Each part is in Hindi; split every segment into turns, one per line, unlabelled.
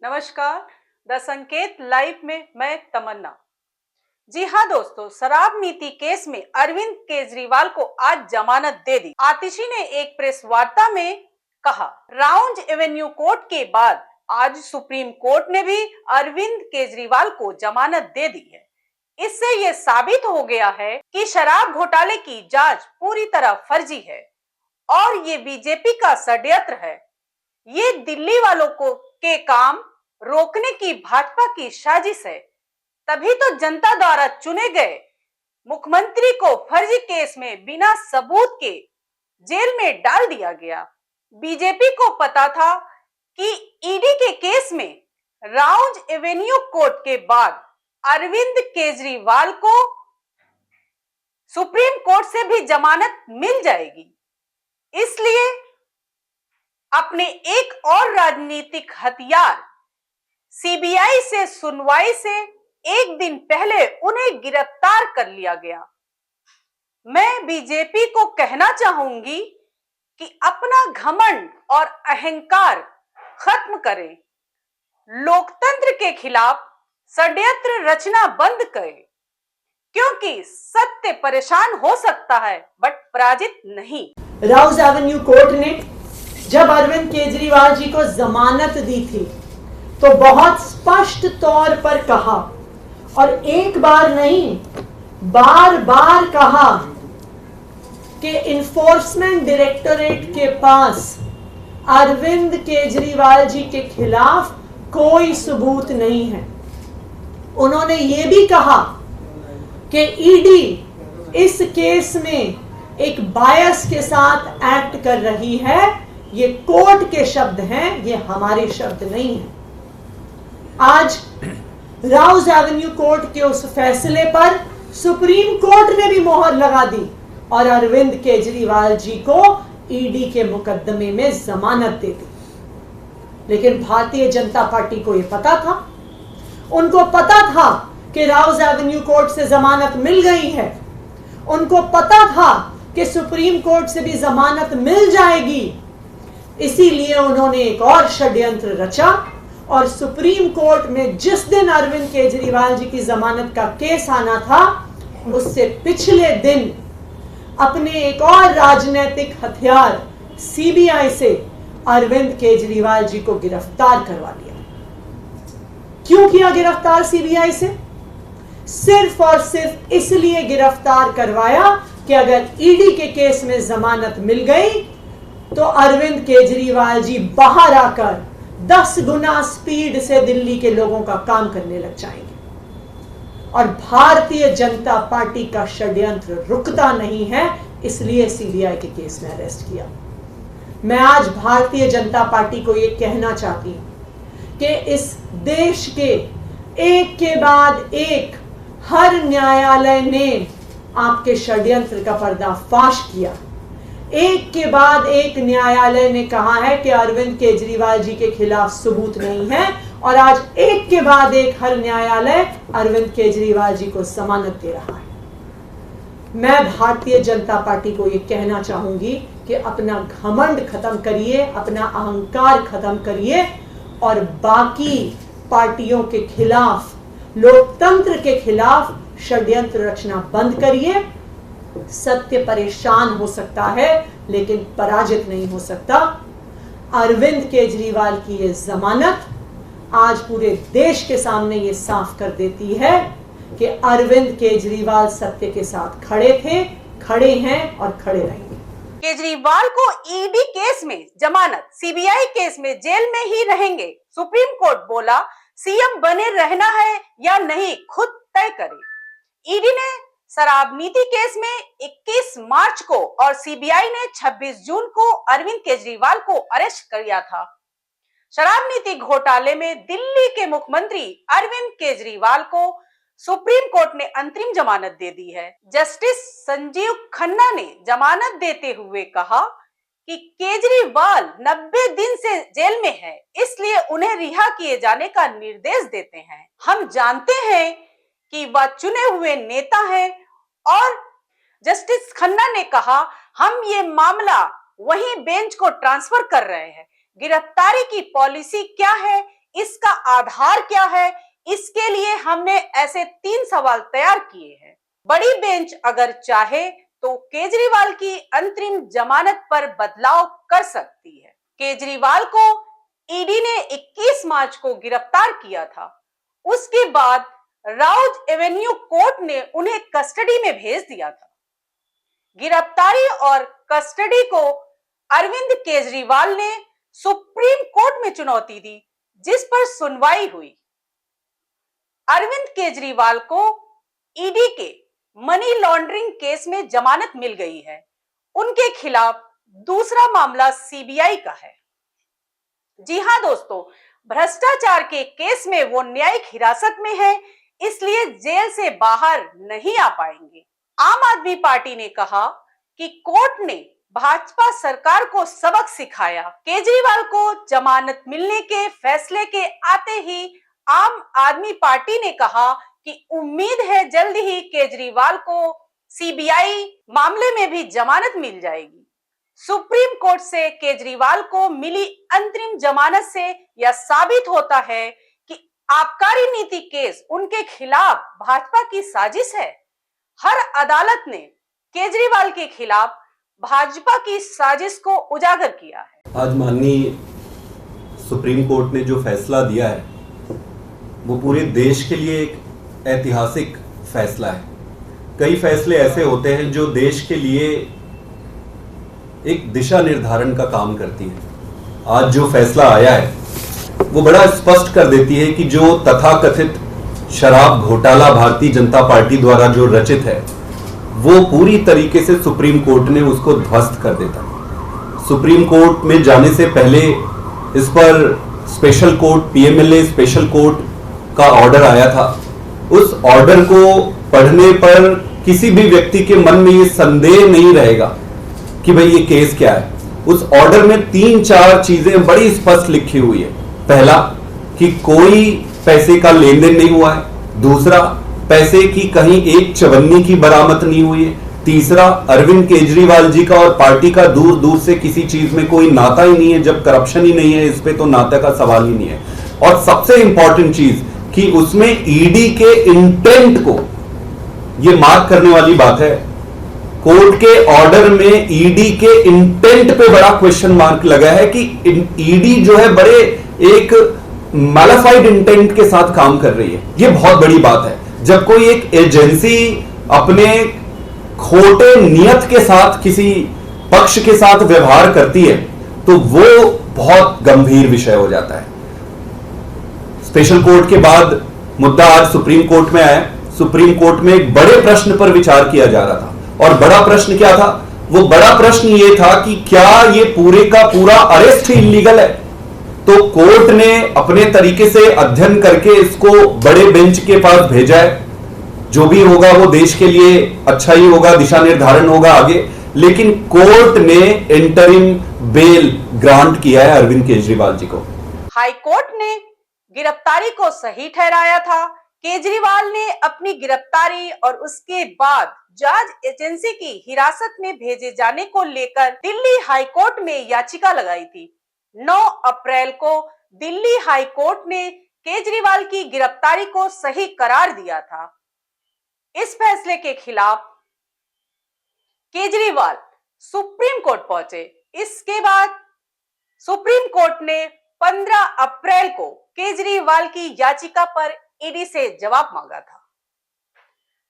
नमस्कार। द संकेत लाइव में मैं तमन्ना। जी हाँ दोस्तों, शराब नीति केस में अरविंद केजरीवाल को आज जमानत दे दी। आतिशी ने एक प्रेस वार्ता में कहा, राउंड एवेन्यू कोर्ट के बाद आज सुप्रीम कोर्ट ने भी अरविंद केजरीवाल को जमानत दे दी है। इससे ये साबित हो गया है कि शराब घोटाले की जांच पूरी तरह फर्जी है और ये बीजेपी का षड्यंत्र है। ये दिल्ली वालों को के काम रोकने की भाजपा की साजिश है। तभी तो जनता द्वारा चुने गए मुख्यमंत्री को फर्जी केस में बिना सबूत के जेल में डाल दिया गया। बीजेपी को पता था कि ईडी के केस में राउंड एवेन्यू कोर्ट के बाद अरविंद केजरीवाल को सुप्रीम कोर्ट से भी जमानत मिल जाएगी। इसलिए अपने एक और राजनीतिक हथियार सीबीआई से सुनवाई से एक दिन पहले उन्हें गिरफ्तार कर लिया गया। मैं बीजेपी को कहना चाहूंगी कि अपना घमंड और अहंकार खत्म करें, लोकतंत्र के खिलाफ षड्यंत्र रचना बंद करें, क्योंकि सत्य परेशान हो सकता है बट पराजित नहीं।
राउज एवेन्यू कोर्ट ने जब अरविंद केजरीवाल जी को जमानत दी थी तो बहुत स्पष्ट तौर पर कहा, और एक बार नहीं बार बार कहा कि इन्फोर्समेंट डायरेक्टोरेट के पास अरविंद केजरीवाल जी के खिलाफ कोई सबूत नहीं है। उन्होंने ये भी कहा कि ईडी इस केस में एक बायस के साथ एक्ट कर रही है। ये कोर्ट के शब्द हैं, ये हमारे शब्द नहीं हैं। आज राउज एवेन्यू कोर्ट के उस फैसले पर सुप्रीम कोर्ट ने भी मोहर लगा दी और अरविंद केजरीवाल जी को ईडी के मुकदमे में जमानत दे दी। लेकिन भारतीय जनता पार्टी को यह पता था, उनको पता था कि राउज एवेन्यू कोर्ट से जमानत मिल गई है, उनको पता था कि सुप्रीम कोर्ट से भी जमानत मिल जाएगी। इसीलिए उन्होंने एक और षड्यंत्र रचा और सुप्रीम कोर्ट में जिस दिन अरविंद केजरीवाल जी की जमानत का केस आना था, उससे पिछले दिन अपने एक और राजनीतिक हथियार सीबीआई से अरविंद केजरीवाल जी को गिरफ्तार करवा लिया। क्यों किया गिरफ्तार सीबीआई से? सिर्फ और सिर्फ इसलिए गिरफ्तार करवाया कि अगर ईडी के केस में जमानत मिल गई तो अरविंद केजरीवाल जी बाहर आकर 10 गुना स्पीड से दिल्ली के लोगों का काम करने लग जाएंगे और भारतीय जनता पार्टी का षड्यंत्र रुकता नहीं है। इसलिए सीबीआई के केस में अरेस्ट किया। मैं आज भारतीय जनता पार्टी को यह कहना चाहती हूं कि इस देश के एक के बाद एक हर न्यायालय ने आपके षड्यंत्र का पर्दाफाश किया। एक के बाद एक न्यायालय ने कहा है कि अरविंद केजरीवाल जी के खिलाफ सबूत नहीं है और आज एक के बाद एक हर न्यायालय अरविंद केजरीवाल जी को जमानत दे रहा है। मैं भारतीय जनता पार्टी को यह कहना चाहूंगी कि अपना घमंड खत्म करिए, अपना अहंकार खत्म करिए और बाकी पार्टियों के खिलाफ, लोकतंत्र के खिलाफ षड्यंत्र रचना बंद करिए। सत्य परेशान हो सकता है लेकिन पराजित नहीं हो सकता। अरविंद केजरीवाल की ये जमानत आज पूरे देश के सामने ये साफ कर देती है कि अरविंद केजरीवाल सत्य के साथ खड़े थे, खड़े हैं और खड़े रहेंगे।
केजरीवाल को ईडी केस में जमानत, सीबीआई केस में जेल में ही रहेंगे। सुप्रीम कोर्ट बोला सीएम बने रहना है या नहीं खुद तय करे। ईडी ने शराब नीति केस में 21 मार्च को और सीबीआई ने 26 जून को अरविंद केजरीवाल को अरेस्ट किया था। शराब नीति घोटाले में दिल्ली के मुख्यमंत्री अरविंद केजरीवाल को सुप्रीम कोर्ट ने अंतरिम जमानत दे दी है। जस्टिस संजीव खन्ना ने जमानत देते हुए कहा कि केजरीवाल 90 दिन से जेल में है, इसलिए उन्हें रिहा किए जाने का निर्देश देते हैं। हम जानते हैं कि वह चुने हुए नेता है और जस्टिस खन्ना ने कहा हम ये मामला वही बेंच को ट्रांसफर कर रहे हैं। गिरफ्तारी की पॉलिसी क्या है इसका आधार क्या है, इसके लिए हमने ऐसे 3 सवाल तैयार किए हैं। बड़ी बेंच अगर चाहे तो केजरीवाल की अंतरिम जमानत पर बदलाव कर सकती है। केजरीवाल को ईडी ने 21 मार्च को गिरफ्तार किया था। उसके बाद राउज एवेन्यू कोर्ट ने उन्हें कस्टडी में भेज दिया था। गिरफ्तारी और कस्टडी को अरविंद केजरीवाल ने सुप्रीम कोर्ट में चुनौती दी, जिस पर सुनवाई हुई। अरविंद केजरीवाल को ईडी के मनी लॉन्ड्रिंग केस में जमानत मिल गई है। उनके खिलाफ दूसरा मामला सीबीआई का है। जी हां दोस्तों, भ्रष्टाचार के केस में वो न्यायिक हिरासत में है, इसलिए जेल से बाहर नहीं आ पाएंगे। आम आदमी पार्टी ने कहा कि कोर्ट ने भाजपा सरकार को सबक सिखाया। केजरीवाल को जमानत मिलने के फैसले के आते ही आम आदमी पार्टी ने कहा कि उम्मीद है जल्द ही केजरीवाल को सीबीआई मामले में भी जमानत मिल जाएगी। सुप्रीम कोर्ट से केजरीवाल को मिली अंतरिम जमानत से यह साबित होता है कि आबकारी नीति केस उनके खिलाफ भाजपा की साजिश है। हर अदालत ने केजरीवाल के खिलाफ भाजपा की साजिश को उजागर किया है।
आज माननीय सुप्रीम कोर्ट ने जो फैसला दिया है वो पूरे देश के लिए एक ऐतिहासिक फैसला है। कई फैसले ऐसे होते हैं जो देश के लिए एक दिशा निर्धारण का काम करती है। आज जो फैसला आया है वो बड़ा स्पष्ट कर देती है कि जो तथाकथित शराब घोटाला भारतीय जनता पार्टी द्वारा जो रचित है वो पूरी तरीके से सुप्रीम कोर्ट ने उसको ध्वस्त कर देता है। सुप्रीम कोर्ट में जाने से पहले इस पर special court PMLA special court का ऑर्डर आया था। उस ऑर्डर को पढ़ने पर किसी भी व्यक्ति के मन में ये संदेह नहीं रहेगा कि भाई ये केस क्या है। उस ऑर्डर में 3-4 चीजें बड़ी स्पष्ट लिखी हुई है। पहला कि कोई पैसे का लेन देन नहीं हुआ है। दूसरा, पैसे की कहीं एक चवन्नी की बरामद नहीं हुई है। तीसरा, अरविंद केजरीवाल जी का और पार्टी का दूर दूर से किसी चीज में कोई नाता ही नहीं है। जब करप्शन ही नहीं है इस पे तो नाता का सवाल ही नहीं है। और सबसे इंपॉर्टेंट चीज कि उसमें ईडी के इंटेंट को ये मार्क करने वाली बात है। कोर्ट के ऑर्डर में ईडी के इंटेंट पे बड़ा क्वेश्चन मार्क लगा है कि ईडी जो है बड़े एक मैलिफाइड इंटेंट के साथ काम कर रही है। ये बहुत बड़ी बात है। जब कोई एक एजेंसी अपने खोटे नियत के साथ किसी पक्ष के साथ व्यवहार करती है तो वो बहुत गंभीर विषय हो जाता है। स्पेशल कोर्ट के बाद मुद्दा आज सुप्रीम कोर्ट में आया। सुप्रीम कोर्ट में एक बड़े प्रश्न पर विचार किया जा रहा था। और बड़ा प्रश्न क्या था? वो बड़ा प्रश्न ये था कि क्या ये पूरे का पूरा अरेस्ट इलीगल है। तो कोर्ट ने अपने तरीके से अध्ययन करके इसको बड़े बेंच के पास भेजा है। जो भी होगा वो देश के लिए अच्छा ही होगा, दिशा निर्धारण होगा आगे। लेकिन कोर्ट ने इंटरिम बेल ग्रांट किया है अरविंद केजरीवाल जी को।
हाई कोर्ट ने गिरफ्तारी को सही ठहराया था। केजरीवाल ने अपनी गिरफ्तारी और उसके बाद जांच एजेंसी की हिरासत में भेजे जाने को लेकर दिल्ली हाई कोर्ट में याचिका लगाई थी। 9 अप्रैल को दिल्ली हाई कोर्ट ने केजरीवाल की गिरफ्तारी को सही करार दिया था। इस फैसले के खिलाफ केजरीवाल सुप्रीम कोर्ट पहुंचे। इसके बाद सुप्रीम कोर्ट ने 15 अप्रैल को केजरीवाल की याचिका पर ईडी से जवाब मांगा था।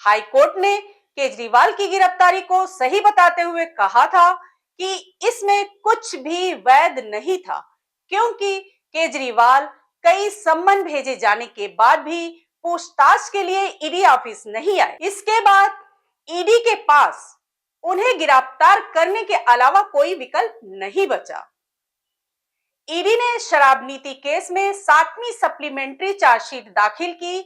हाई कोर्ट ने केजरीवाल की गिरफ्तारी को सही बताते हुए कहा था कि इसमें कुछ भी वैध नहीं था, क्योंकि केजरीवाल कई सम्मन भेजे जाने के बाद भी पूछताछ के लिए ईडी ऑफिस नहीं आए। इसके बाद ईडी के पास उन्हें गिरफ्तार करने के अलावा कोई विकल्प नहीं बचा। ईडी ने शराब नीति केस में 7वीं सप्लीमेंट्री चार्जशीट दाखिल की।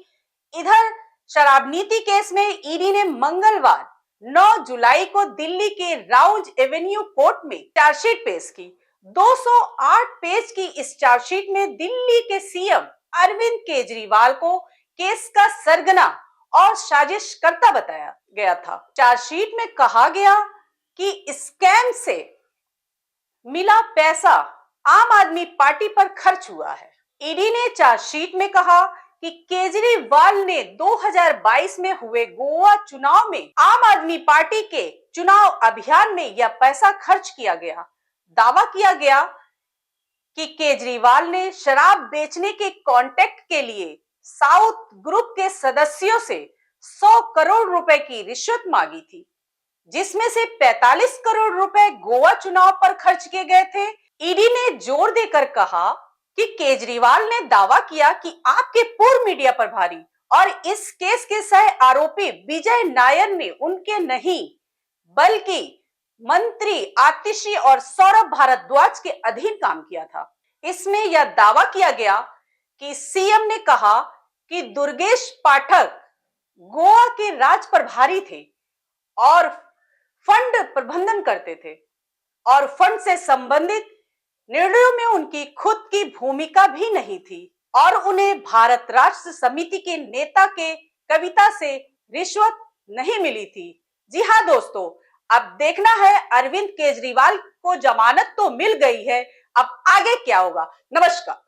इधर शराब नीति केस में ईडी ने मंगलवार 9 जुलाई को दिल्ली के राउज एवेन्यू कोर्ट में चार्जशीट पेश की। 208 पेज की इस चार्जशीट में दिल्ली के सीएम अरविंद केजरीवाल को केस का सरगना और साजिशकर्ता बताया गया था। चार्जशीट में कहा गया कि स्कैम से मिला पैसा आम आदमी पार्टी पर खर्च हुआ है। ईडी ने चार्जशीट में कहा कि केजरीवाल ने 2022 में हुए गोवा चुनाव में आम आदमी पार्टी के चुनाव अभियान में यह पैसा खर्च किया गया। दावा किया गया कि केजरीवाल ने शराब बेचने के कॉन्ट्रैक्ट के लिए साउथ ग्रुप के सदस्यों से 100 करोड़ रुपए की रिश्वत मांगी थी, जिसमें से 45 करोड़ रुपए गोवा चुनाव पर खर्च किए गए थे। ईडी ने जोर देकर कहा कि केजरीवाल ने दावा किया कि आपके पूर्व मीडिया प्रभारी और इस केस के सह आरोपी विजय नायर ने उनके नहीं बल्कि मंत्री आतिशी और सौरभ भारद्वाज के अधीन काम किया था। इसमें यह दावा किया गया कि सीएम ने कहा कि दुर्गेश पाठक गोवा के राज प्रभारी थे और फंड प्रबंधन करते थे और फंड से संबंधित निर्णयों में उनकी खुद की भूमिका भी नहीं थी और उन्हें भारत राष्ट्र समिति के नेता के कविता से रिश्वत नहीं मिली थी। जी हाँ दोस्तों, अब देखना है अरविंद केजरीवाल को जमानत तो मिल गई है, अब आगे क्या होगा। नमस्कार।